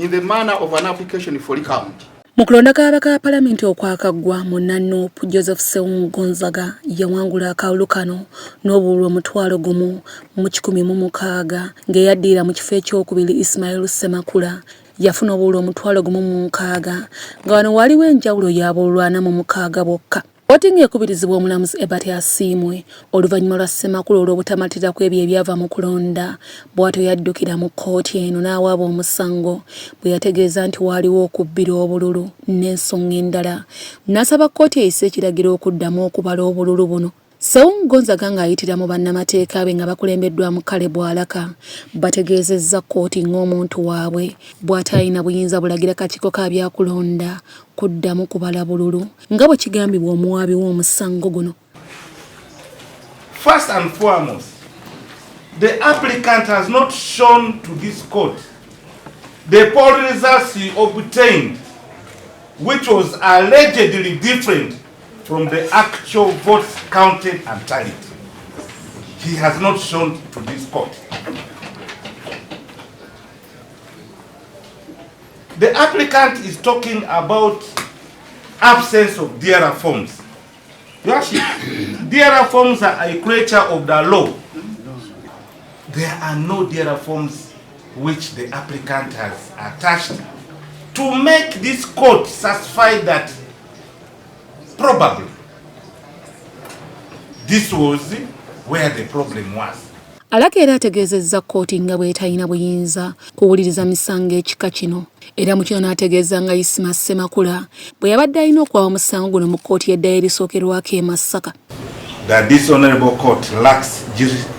in the manner of an application for recount. Mu kulonda k'abaka Paalamenti okwakaggwa Munnannuupu Joseph Sseungu Gonzaga yawangula akalulu kano n'obululu 1,106 ng'eyaddiira mu kifo ekyokubiri Ismail Ssemakula yafuna obululu 1,600 nga wano waliwo enjawulo ya bululu 46 bokka. Kkooti ng'ekubirizibwa omulamuzi Ebert Asiimwe oluvannyuma lwa Ssemakula olw'obutamatira kw'ebyo ebyava mu kulonda bw'atyo yaddukira mu kkooti eno n'awaaba omusango bwe yategeeza nti waaliwo okubbira obululu n'ensonga endala. N'asaba kkooti eyise ekiragiro okuddamu okubala obululu buno. Sseungu Gonzaga ng'ayitira mu bannamateeka be nga bakulembeddwamu Kale Bwalaka bategeezezza kkooti ng'omuntu waabwe bw'atayina buyinza bulagira kakiiko ka byakulonda kuddamu kubala bululu nga bwe kigambibwa omuwaabi w'omusango guno. First and foremost, the applicant has not shown to this court the poll results he obtained, which was allegedly different from the actual votes counted and tallied. He has not shown to this court. The applicant is talking about absence of DRA forms. DRA forms are a creature of the law. There are no DRA forms which the applicant has attached to make this court satisfied that probably this was where the problem was. Alaka era ategeezezza kkooti nga bw'etalina buyinza kuwuliriza misango ekika kino era mu kino n'ategeeza nga Isima Ssemakula bwe yabadde alina okuwaba omusango guno mu kkooti y'eddayo erisookerwako e Masaka. That this honorable court lacks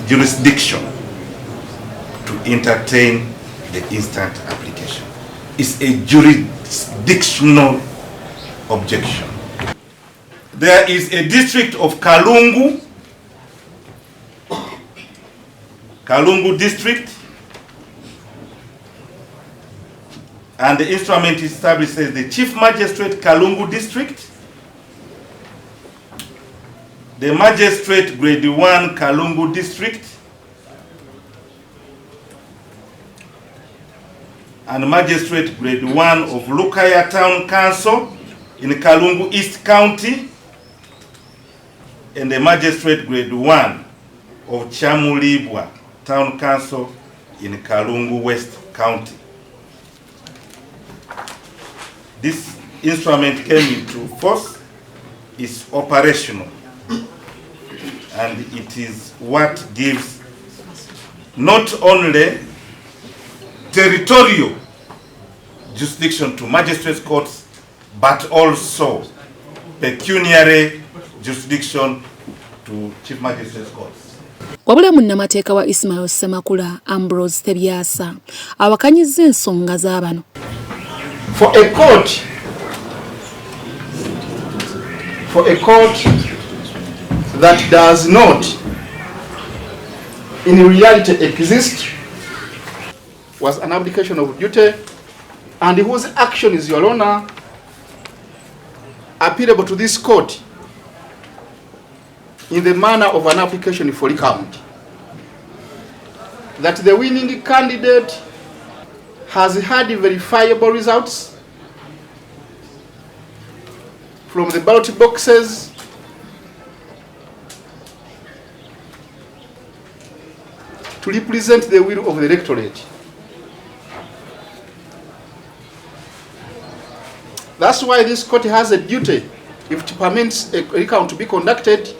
jurisdiction to entertain the instant application. It's a jurisdictional objection. There is a district of Kalungu district, and the instrument establishes the Chief Magistrate Kalungu district, the Magistrate Grade 1 Kalungu district, and Magistrate Grade 1 of Lukaya Town Council in Kalungu East County, and the Magistrate Grade 1 of Chamulibwa Town Council in Kalungu West County. This instrument came into force, is operational, and it is what gives not only territorial jurisdiction to magistrates courts, but also pecuniary jurisdiction to Chief Magistrates courts. Wabula munnamateeka wa Ismail Ssemakula Ambrose Tebyasa awakanyizza ensonga z'abano. For a court that does not in reality exist was an abdication of duty and whose action is, Your Honor, appealable to this court in the manner of an application for recount. That the winning candidate has had verifiable results from the ballot boxes to represent the will of the electorate. That's why this court has a duty, if it permits a recount to be conducted,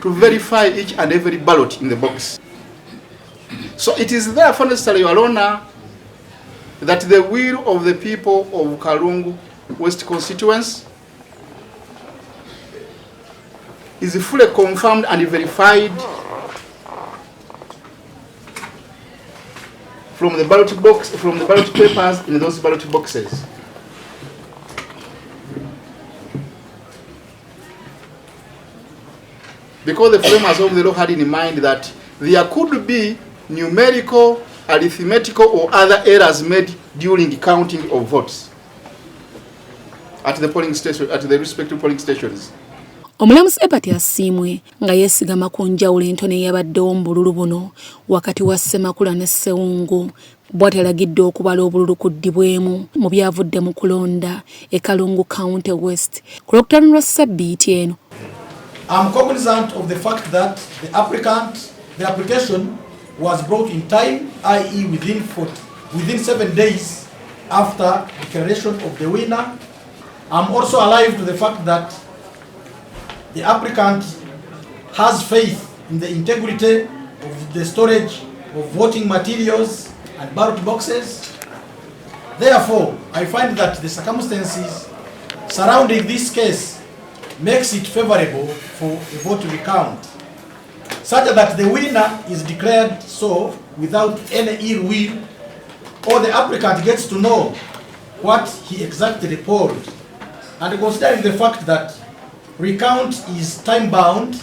to verify each and every ballot in the box. So it is therefore necessary, Your Honor, that the will of the people of Kalungu West constituency is fully confirmed and verified from the ballot box, from the ballot papers in those ballot boxes. Because the framers of the law had in mind that there could be numerical, arithmetical, or other errors made during the counting of votes at the polling station, at the respective polling stations. Omulamuzi Ebert asiimwe nga yeesigama ku njawulo entono eyabaddewo mu bululu buno wakati wa Ssemakula ne Ssewungu bw'atalagidde okubala obululu kuddibwemu mu byavudde mu kulonda e Kalungu County West ku Lwokutaano lwa Ssabbiiti eno. I'm cognizant of the fact that the application was brought in time, i.e. within 7 days after declaration of the winner. I'm also alive to the fact that the applicant has faith in the integrity of the storage of voting materials and ballot boxes. Therefore, I find that the circumstances surrounding this case makes it favorable for a vote recount, such that the winner is declared so without any ill will, or the applicant gets to know what he exactly polled. And considering the fact that recount is time-bound,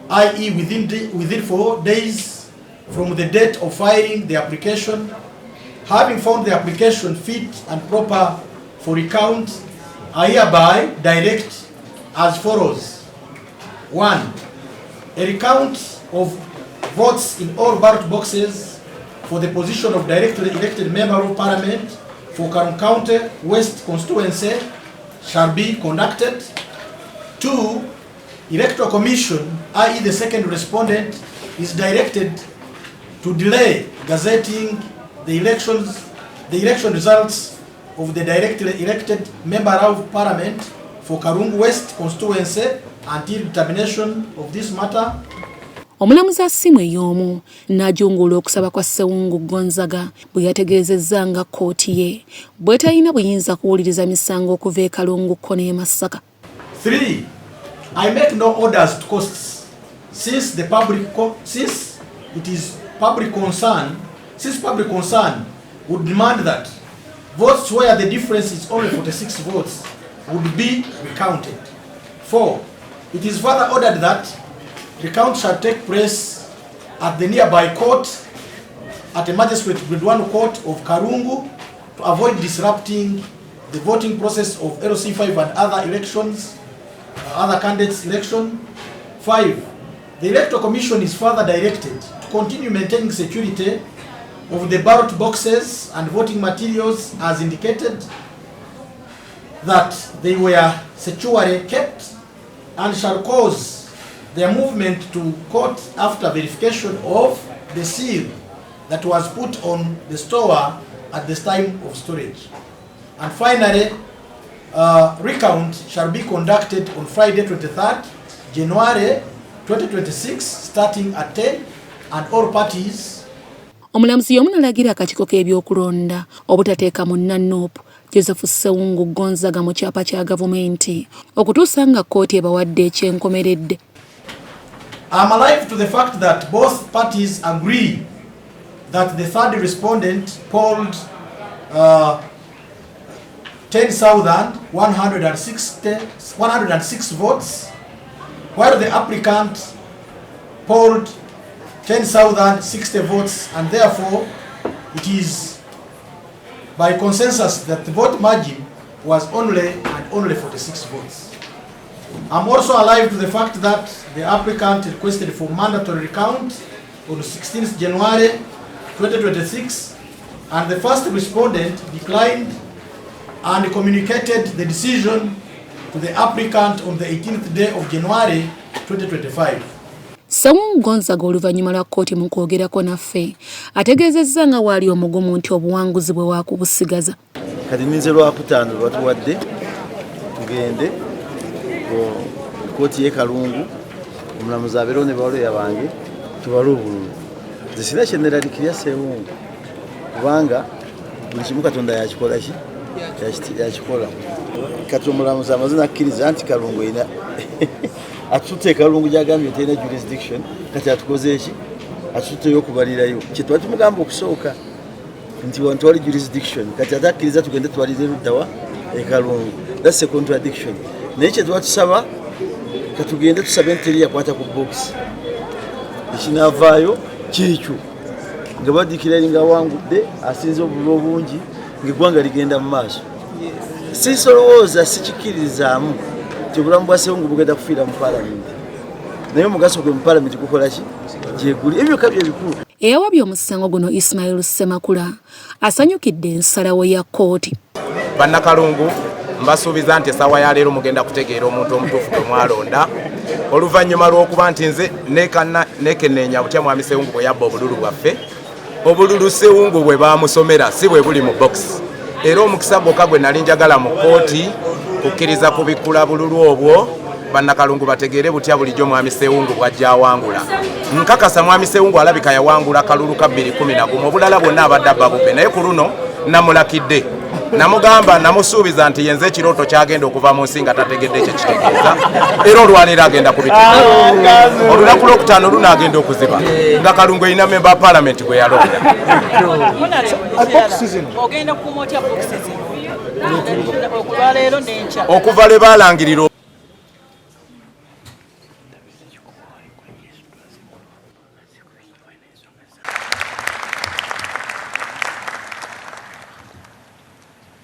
i.e. within 4 days from the date of filing the application, having found the application fit and proper for recount, I hereby direct as follows. 1. A recount of votes in all ballot boxes for the position of directly elected member of parliament for Kalungu County West constituency shall be conducted. 2. Electoral Commission, i.e. the second respondent, is directed to delay gazetting the election results of the directly elected member of parliament for Kalungu West constituency until determination of this matter. Omulamuzi Asiimwe y'omu n'ajungula okusaba kwa Ssewungu Gonzaga bwe yategeezezza nga kkooti ye bw'etalina buyinza kuwuliriza misango okuva e Kalungu ko n'e Masaka. 3. I make no orders to costs since public concern would demand that votes where the difference is only 46 votes would be recounted. 4. It is further ordered that recount shall take place at the nearby court at a magistrate grade 1 court of Kalungu to avoid disrupting the voting process of LC5 and other candidates' election. 5. The Electoral Commission is further directed to continue maintaining security of the ballot boxes and voting materials as indicated, that they were securely kept and shall cause their movement to court after verification of the seal that was put on the store at the time of storage. And finally, recount shall be conducted on Friday 23rd January 2026 starting at 10 and all parties. Omulamuzi y'omu n'alagira akakiiko k'ebyokulonda obutateeka mu Nanuupu Joseph Ssewungu Gonzaga mu kyapa kya gavumenti okutuusa nga kkooti ebawadde ekyenkomeredde. I'm alive to the fact that both parties agree that the third respondent polled 10,106 votes, while the applicant polled 10,060 votes, and therefore it is by consensus that the vote margin was only 46 votes. I'm also alive to the fact that the applicant requested for mandatory recount on 16th January 2026, and the first respondent declined and communicated the decision to the applicant on the 18th day of January 2025. Ssewungu Gonzaga oluvannyuma lwa kkooti mu kwogerako naffe ategeezezza nga waali omugumu nti obuwanguzi bwe waakubusigaza. Kati ninze Lwakutaano lwatuwadde tugende kkooti y'e Kalungu, omulamuzi abeerewo ne bawolera bange tubale obululu. Nze sina kye neraliikirira Ssewungu kubanga buli kimu Katonda yakikola ki? Yakikola. Kati omulamuzi amaze n'akkiriza nti Kalungu erina atutte Kalungu gy'agambye terina jurisdiction, kati atukoze ki? Atutteyo okubalirayo. Kye twali tumugamba okusooka nti wantu wali jurisdiction, kati ate akkiriza tugende tubalire luddawa e Kalungu. That's a contradiction. Naye kye twatusaba katugende tusabe nti teri yakwata ku box. Ekinaavaayo kiikyo nga badikira nga wangudde asinze obululu obungi ng'eggwanga ligenda mu maaso. Sisolowooza sikikkirizaamu obulamu bwa Ssewungu bugenda kufiira mu Parliament naye omugaso gwe mu Parliament gukola ki gyeguli ebyo kabye bikulu. Eyawabye omusango guno Ismail Ssemakula asanyukidde ensalawo ya kkooti. Bannakalungu mbasuubiza nti essaawa ya leero mugenda kutegeera omuntu omutuufu gwe mwalonda oluvannyuma lw'okuba nti nze nekenneenya butya mwami Ssewungu bwe yabba obululu bwaffe. Obululu Ssewungu bwe baamusomera si bwe buli mu box. Era omukisa gwokka gwe nali njagala mu kkooti kukkiriza kubikkula bululu obwo Bannakalungu bategeere butya bulijjo mwami Ssewungu bw'ajja awangula. Nkakasa mwami Ssewungu alabika yawangula kalulu ka 2011 obulala bwonna abadde abba bubbe naye ku luno namulakidde. Namugamba namusuubiza nti yenze ekirooto kyagenda okuva mu nsi nga tategedde ekyo kitegeeza era olwaleero agenda kubitegeeza. Olunaku lwokutaano lunaagenda okuziba nga Kalungu erina memba Parliament gwe yalonda. Okuva lwe baalangirira